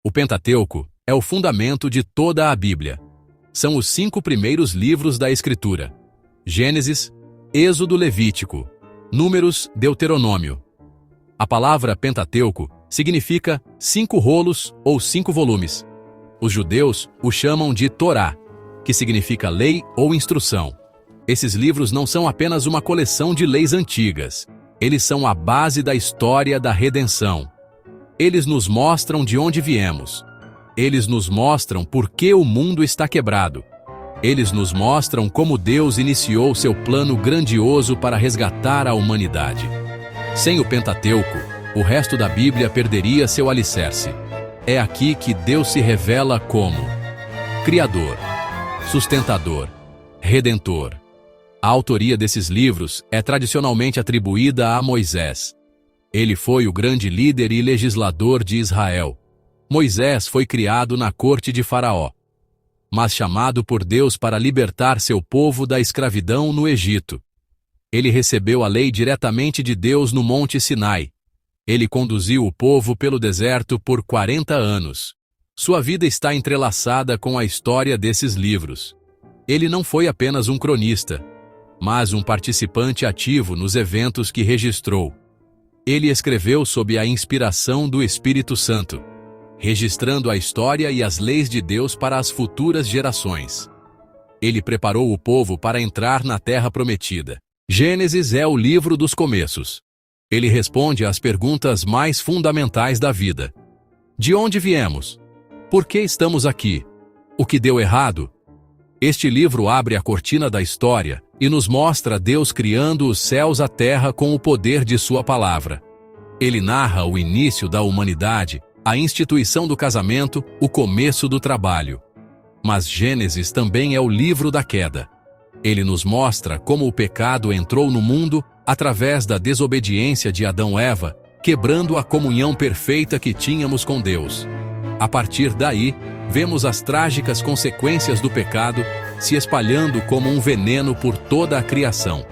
O Pentateuco é o fundamento de toda a Bíblia. São os 5 primeiros livros da Escritura: Gênesis, Êxodo, Levítico, Números, Deuteronômio. A palavra Pentateuco significa 5 rolos ou 5 volumes. Os judeus o chamam de Torá, que significa lei ou instrução. Esses livros não são apenas uma coleção de leis antigas. Eles são a base da história da redenção. Eles nos mostram de onde viemos. Eles nos mostram por que o mundo está quebrado. Eles nos mostram como Deus iniciou seu plano grandioso para resgatar a humanidade. Sem o Pentateuco, o resto da Bíblia perderia seu alicerce. É aqui que Deus se revela como Criador, Sustentador, Redentor. A autoria desses livros é tradicionalmente atribuída a Moisés. Ele foi o grande líder e legislador de Israel. Moisés foi criado na corte de Faraó, mas chamado por Deus para libertar seu povo da escravidão no Egito. Ele recebeu a lei diretamente de Deus no Monte Sinai. Ele conduziu o povo pelo deserto por 40 anos. Sua vida está entrelaçada com a história desses livros. Ele não foi apenas um cronista, mas um participante ativo nos eventos que registrou. Ele escreveu sob a inspiração do Espírito Santo, registrando a história e as leis de Deus para as futuras gerações. Ele preparou o povo para entrar na Terra Prometida. Gênesis é o livro dos começos. Ele responde às perguntas mais fundamentais da vida. De onde viemos? Por que estamos aqui? O que deu errado? Este livro abre a cortina da história e nos mostra Deus criando os céus e a terra com o poder de sua palavra. Ele narra o início da humanidade, a instituição do casamento, o começo do trabalho. Mas Gênesis também é o livro da queda. Ele nos mostra como o pecado entrou no mundo através da desobediência de Adão e Eva, quebrando a comunhão perfeita que tínhamos com Deus. A partir daí, vemos as trágicas consequências do pecado se espalhando como um veneno por toda a criação.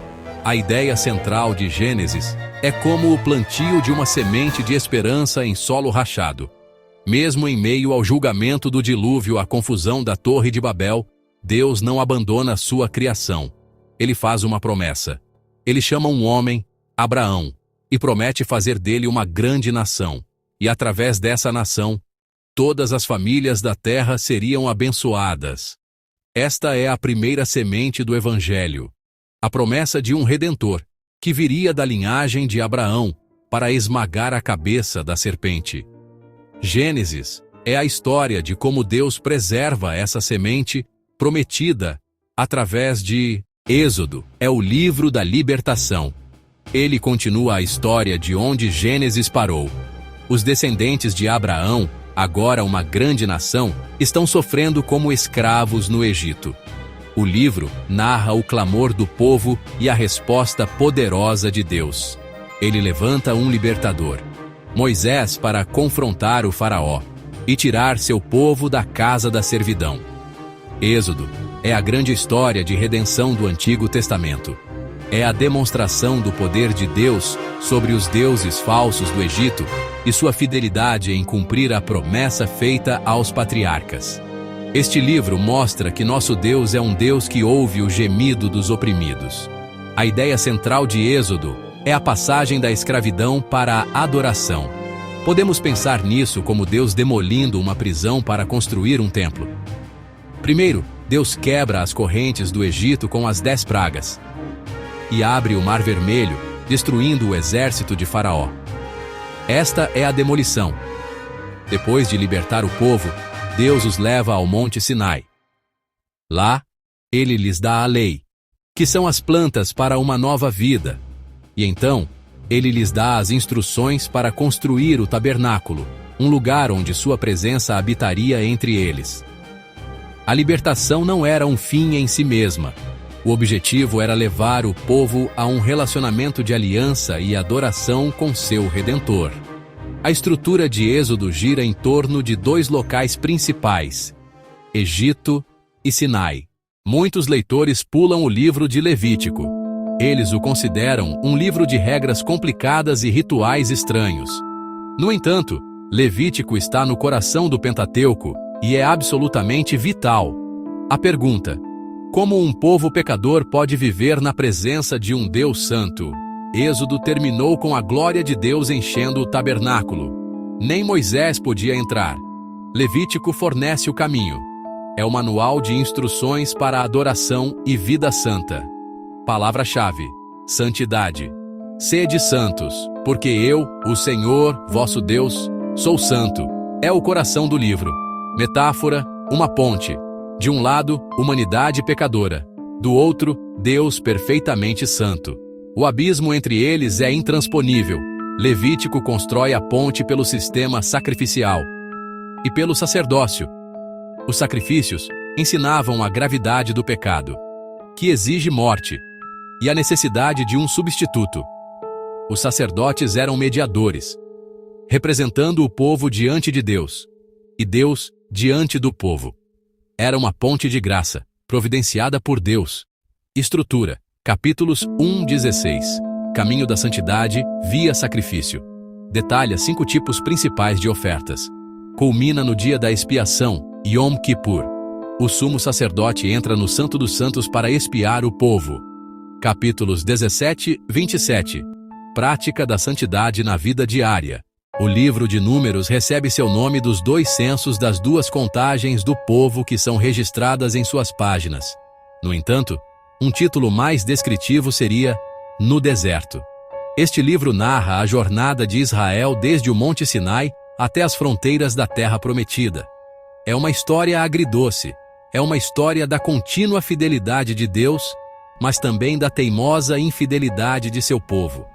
A ideia central de Gênesis é como o plantio de uma semente de esperança em solo rachado. Mesmo em meio ao julgamento do dilúvio, à confusão da Torre de Babel, Deus não abandona sua criação. Ele faz uma promessa. Ele chama um homem, Abraão, e promete fazer dele uma grande nação. E através dessa nação, todas as famílias da terra seriam abençoadas. Esta é a primeira semente do Evangelho, a promessa de um Redentor, que viria da linhagem de Abraão para esmagar a cabeça da serpente. Gênesis é a história de como Deus preserva essa semente prometida através de Êxodo. É o livro da libertação. Ele continua a história de onde Gênesis parou. Os descendentes de Abraão, agora uma grande nação, estão sofrendo como escravos no Egito. O livro narra o clamor do povo e a resposta poderosa de Deus. Ele levanta um libertador, Moisés, para confrontar o faraó e tirar seu povo da casa da servidão. Êxodo é a grande história de redenção do Antigo Testamento. É a demonstração do poder de Deus sobre os deuses falsos do Egito e sua fidelidade em cumprir a promessa feita aos patriarcas. Este livro mostra que nosso Deus é um Deus que ouve o gemido dos oprimidos. A ideia central de Êxodo é a passagem da escravidão para a adoração. Podemos pensar nisso como Deus demolindo uma prisão para construir um templo. Primeiro, Deus quebra as correntes do Egito com as 10 pragas e abre o Mar Vermelho, destruindo o exército de Faraó. Esta é a demolição. Depois de libertar o povo, Deus os leva ao Monte Sinai. Lá, ele lhes dá a lei, que são as plantas para uma nova vida. E então, ele lhes dá as instruções para construir o tabernáculo, um lugar onde sua presença habitaria entre eles. A libertação não era um fim em si mesma. O objetivo era levar o povo a um relacionamento de aliança e adoração com seu Redentor. A estrutura de Êxodo gira em torno de 2 locais principais: Egito e Sinai. Muitos leitores pulam o livro de Levítico. Eles o consideram um livro de regras complicadas e rituais estranhos. No entanto, Levítico está no coração do Pentateuco e é absolutamente vital. A pergunta: como um povo pecador pode viver na presença de um Deus santo? Êxodo terminou com a glória de Deus enchendo o tabernáculo. Nem Moisés podia entrar. Levítico fornece o caminho. É o manual de instruções para a adoração e vida santa. Palavra-chave: santidade. Sede santos, porque eu, o Senhor, vosso Deus, sou santo. É o coração do livro. Metáfora: uma ponte. De um lado, humanidade pecadora. Do outro, Deus perfeitamente santo. O abismo entre eles é intransponível. Levítico constrói a ponte pelo sistema sacrificial e pelo sacerdócio. Os sacrifícios ensinavam a gravidade do pecado, que exige morte, e a necessidade de um substituto. Os sacerdotes eram mediadores, representando o povo diante de Deus, e Deus diante do povo. Era uma ponte de graça, providenciada por Deus. Estrutura: capítulos 1-16. Caminho da santidade via sacrifício. Detalha 5 tipos principais de ofertas. Culmina no dia da expiação, Yom Kippur. O sumo sacerdote entra no Santo dos Santos para expiar o povo. Capítulos 17-27. Prática da santidade na vida diária. O livro de Números recebe seu nome dos 2 censos das 2 contagens do povo que são registradas em suas páginas. No entanto, um título mais descritivo seria No Deserto. Este livro narra a jornada de Israel desde o Monte Sinai até as fronteiras da Terra Prometida. É uma história agridoce, é uma história da contínua fidelidade de Deus, mas também da teimosa infidelidade de seu povo.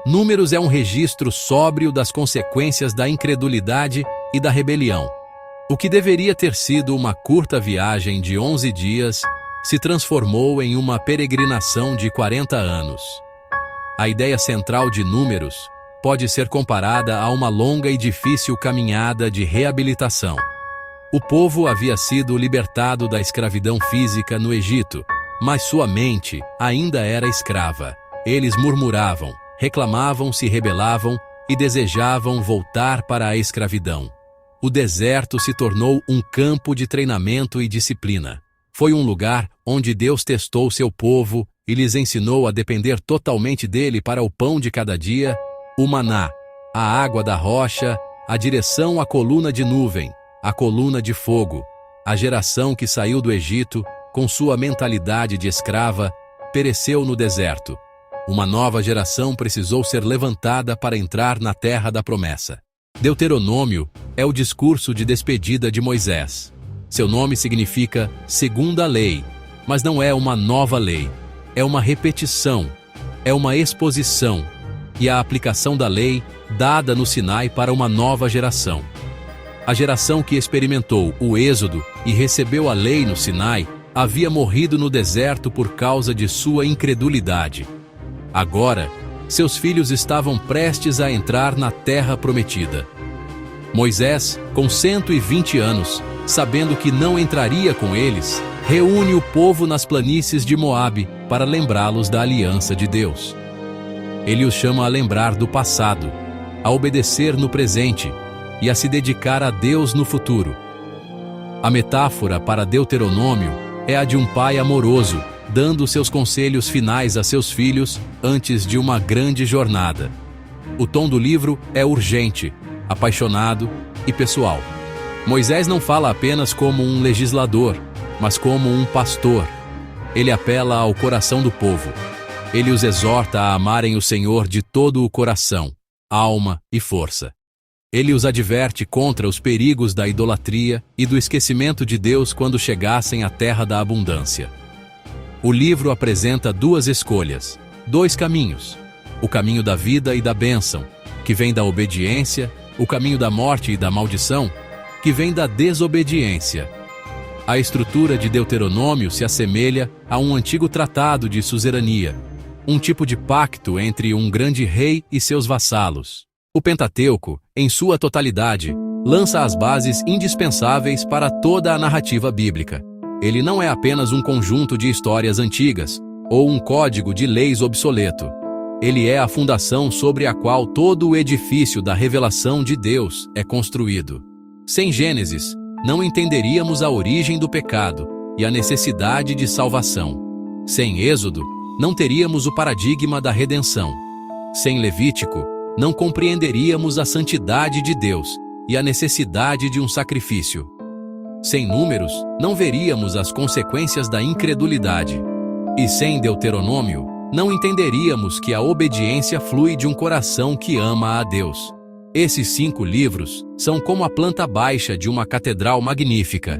Números é um registro sóbrio das consequências da incredulidade e da rebelião. O que deveria ter sido uma curta viagem de 11 dias se transformou em uma peregrinação de 40 anos. A ideia central de Números pode ser comparada a uma longa e difícil caminhada de reabilitação. O povo havia sido libertado da escravidão física no Egito, mas sua mente ainda era escrava. Eles murmuravam, reclamavam, se rebelavam e desejavam voltar para a escravidão. O deserto se tornou um campo de treinamento e disciplina. Foi um lugar onde Deus testou seu povo e lhes ensinou a depender totalmente dele para o pão de cada dia, o maná, a água da rocha, a direção à coluna de nuvem, a coluna de fogo. A geração que saiu do Egito, com sua mentalidade de escrava, pereceu no deserto. Uma nova geração precisou ser levantada para entrar na terra da promessa. Deuteronômio é o discurso de despedida de Moisés. Seu nome significa segunda lei, mas não é uma nova lei. É uma repetição, é uma exposição e a aplicação da lei dada no Sinai para uma nova geração. A geração que experimentou o Êxodo e recebeu a lei no Sinai havia morrido no deserto por causa de sua incredulidade. Agora, seus filhos estavam prestes a entrar na terra prometida. Moisés, com 120 anos, sabendo que não entraria com eles, reúne o povo nas planícies de Moabe para lembrá-los da aliança de Deus. Ele os chama a lembrar do passado, a obedecer no presente e a se dedicar a Deus no futuro. A metáfora para Deuteronômio é a de um pai amoroso, dando seus conselhos finais a seus filhos antes de uma grande jornada. O tom do livro é urgente, apaixonado e pessoal. Moisés não fala apenas como um legislador, mas como um pastor. Ele apela ao coração do povo. Ele os exorta a amarem o Senhor de todo o coração, alma e força. Ele os adverte contra os perigos da idolatria e do esquecimento de Deus quando chegassem à terra da abundância. O livro apresenta 2 escolhas, 2 caminhos: o caminho da vida e da bênção, que vem da obediência, o caminho da morte e da maldição, que vem da desobediência. A estrutura de Deuteronômio se assemelha a um antigo tratado de suzerania, um tipo de pacto entre um grande rei e seus vassalos. O Pentateuco, em sua totalidade, lança as bases indispensáveis para toda a narrativa bíblica. Ele não é apenas um conjunto de histórias antigas ou um código de leis obsoleto. Ele é a fundação sobre a qual todo o edifício da revelação de Deus é construído. Sem Gênesis, não entenderíamos a origem do pecado e a necessidade de salvação. Sem Êxodo, não teríamos o paradigma da redenção. Sem Levítico, não compreenderíamos a santidade de Deus e a necessidade de um sacrifício. Sem Números, não veríamos as consequências da incredulidade. E sem Deuteronômio, não entenderíamos que a obediência flui de um coração que ama a Deus. Esses 5 livros são como a planta baixa de uma catedral magnífica.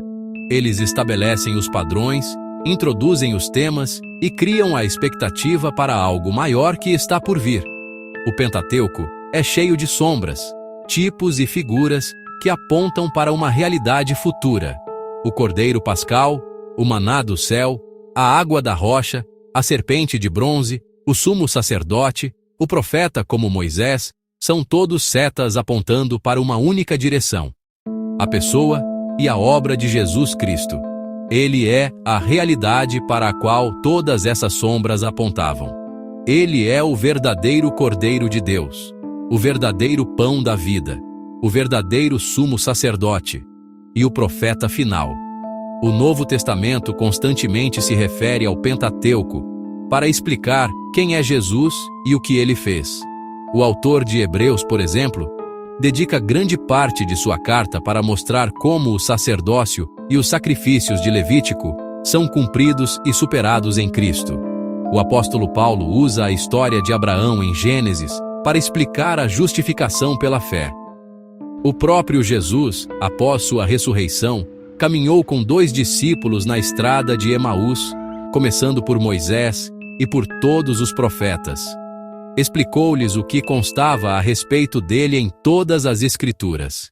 Eles estabelecem os padrões, introduzem os temas e criam a expectativa para algo maior que está por vir. O Pentateuco é cheio de sombras, tipos e figuras que apontam para uma realidade futura. O Cordeiro Pascal, o maná do céu, a água da rocha, a serpente de bronze, o sumo sacerdote, o profeta como Moisés, são todos setas apontando para uma única direção: a pessoa e a obra de Jesus Cristo. Ele é a realidade para a qual todas essas sombras apontavam. Ele é o verdadeiro Cordeiro de Deus, o verdadeiro pão da vida, o verdadeiro sumo sacerdote e o profeta final. O Novo Testamento constantemente se refere ao Pentateuco para explicar quem é Jesus e o que ele fez. O autor de Hebreus, por exemplo, dedica grande parte de sua carta para mostrar como o sacerdócio e os sacrifícios de Levítico são cumpridos e superados em Cristo. O apóstolo Paulo usa a história de Abraão em Gênesis para explicar a justificação pela fé. O próprio Jesus, após sua ressurreição, caminhou com 2 discípulos na estrada de Emaús, começando por Moisés e por todos os profetas. Explicou-lhes o que constava a respeito dele em todas as Escrituras.